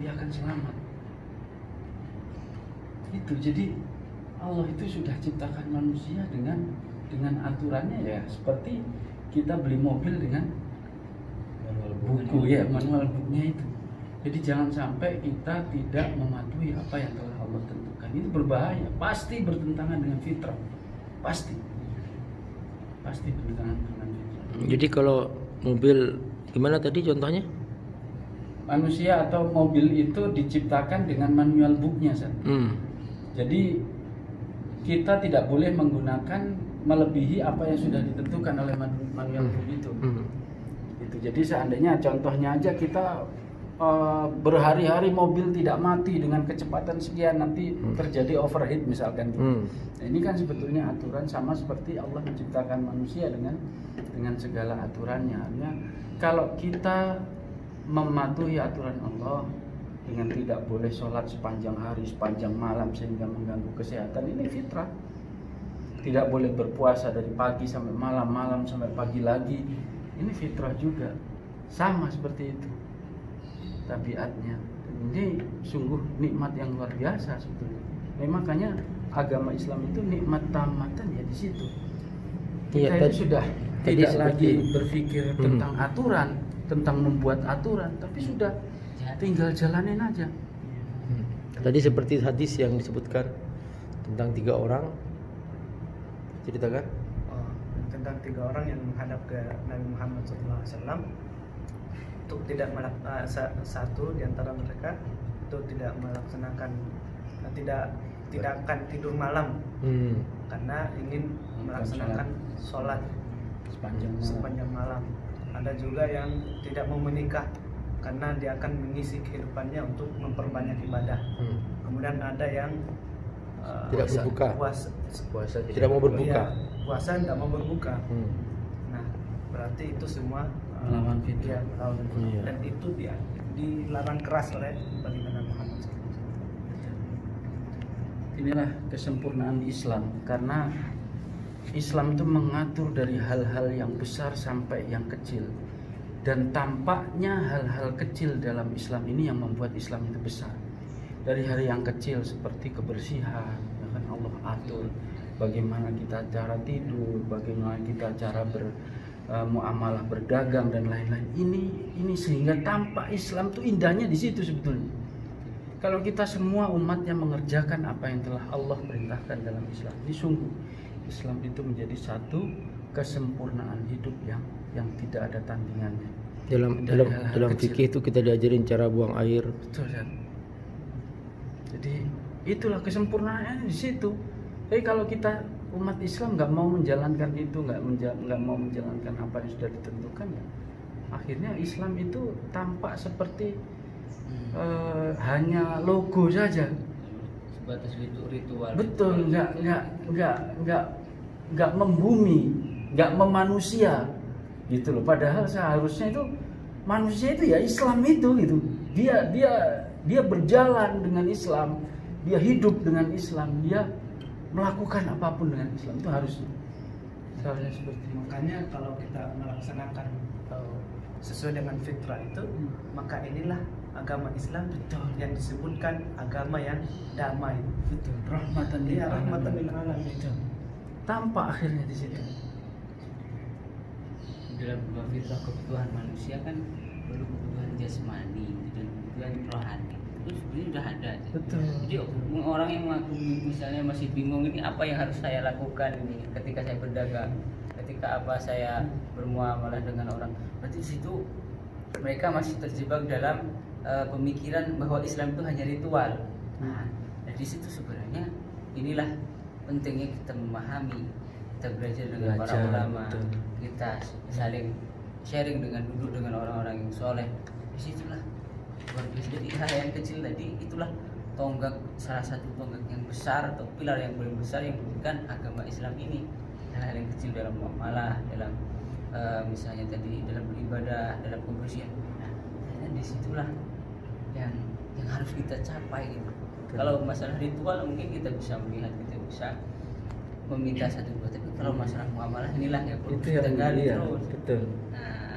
dia akan selamat. Itu jadi Allah itu sudah ciptakan manusia dengan aturannya ya seperti kita beli mobil dengan buku ya, manual booknya itu. Jadi jangan sampai kita tidak mematuhi apa yang telah Allah tentukan. Itu berbahaya, pasti bertentangan dengan fitrah. Pasti bertentangan dengan fitrah. Jadi kalau mobil gimana tadi contohnya? Manusia atau mobil itu diciptakan dengan manual booknya, Jadi kita tidak boleh menggunakan melebihi apa yang sudah ditentukan oleh manual book itu. Itu. Jadi seandainya contohnya aja kita berhari-hari mobil tidak mati dengan kecepatan sekian, nanti terjadi overheat misalkan. Nah, ini kan sebetulnya aturan sama seperti Allah menciptakan manusia dengan segala aturannya. Artinya kalau kita mematuhi aturan Allah dengan tidak boleh sholat sepanjang hari, sepanjang malam sehingga mengganggu kesehatan, ini fitrah. Tidak boleh berpuasa dari pagi sampai malam, malam sampai pagi lagi, ini fitrah juga. Sama seperti itu tabiatnya. Ini sungguh nikmat yang luar biasa sebetulnya. Makanya agama Islam itu nikmat tamatan ya di situ. Kita itu sudah tidak lagi berpikir tentang aturan, tentang membuat aturan, tapi sudah tinggal jalanin aja. Tadi seperti hadis yang disebutkan tentang 3 orang, ceritakan. Tentang 3 orang yang menghadap ke Nabi Muhammad SAW untuk tidak satu di antara mereka itu tidak melaksanakan, tidak akan tidur malam karena ingin melaksanakan sholat sepanjang malam. Ada juga yang tidak mau menikah karena dia akan mengisi kehidupannya untuk memperbanyak ibadah. Kemudian ada yang tidak berbuka, puasa tidak mau berbuka, puasa tidak mau berbuka. Nah, berarti itu semua melawan fitrah. Dan itu dilarang keras oleh baginda Muhammad SAW. Inilah kesempurnaan Islam, karena Islam itu mengatur dari hal-hal yang besar sampai yang kecil, dan tampaknya hal-hal kecil dalam Islam ini yang membuat Islam itu besar. Dari hal yang kecil seperti kebersihan, ya kan Allah atur bagaimana kita cara tidur, bagaimana kita cara muamalah berdagang dan lain-lain. Ini sehingga tampak Islam itu indahnya di situ sebetulnya. Kalau kita semua umatnya mengerjakan apa yang telah Allah perintahkan dalam Islam, ini sungguh Islam itu menjadi satu kesempurnaan hidup yang tidak ada tandingannya. Dalam fikih itu kita diajarin cara buang air. Betul kan? Jadi itulah kesempurnaannya di situ. Tapi kalau kita umat Islam nggak mau menjalankan itu, nggak mau menjalankan apa yang sudah ditentukan, ya akhirnya Islam itu tampak seperti hanya logo saja, sebatas ritual. Betul, nggak membumi, nggak memanusia gitu loh. Padahal seharusnya itu manusia itu ya Islam itu gitu. Dia berjalan dengan Islam, dia hidup dengan Islam, dia melakukan apapun dengan Islam, itu harusnya seperti itu. Makanya kalau kita melaksanakan sesuai dengan fitrah itu, maka inilah agama Islam. Betul. Yang disebutkan agama yang damai. Betul. Rahmatan lil alamin. Tampak akhirnya di situ. Dalam fitrah kebutuhan manusia kan perlu kebutuhan jasmani dan kebutuhan rohani. Itu sebenarnya sudah ada. Betul. Jadi orang yang mengaku misalnya masih bingung, ini apa yang harus saya lakukan ini ketika saya berdagang, ketika saya bermuamalah dengan orang. Berarti di situ mereka masih terjebak dalam pemikiran bahwa Islam itu hanya ritual. Nah, di situ sebenarnya inilah pentingnya kita memahami, kita belajar dengan para ulama, kita saling sharing duduk dengan orang-orang yang soleh. Disitulah luar biasa. Jadi hal yang kecil tadi itulah salah satu tonggak yang besar atau pilar yang paling besar yang memberikan agama Islam ini. Hal yang kecil dalam muamalah, dalam misalnya tadi dalam beribadah, dalam kebersihan. Nah, disitulah yang harus kita capai gitu. Kalau masalah ritual mungkin kita bisa melihat, kita bisa meminta satu dua, tapi kalau masalah muamalah inilah yang perlu kita gali terus. Betul. Nah,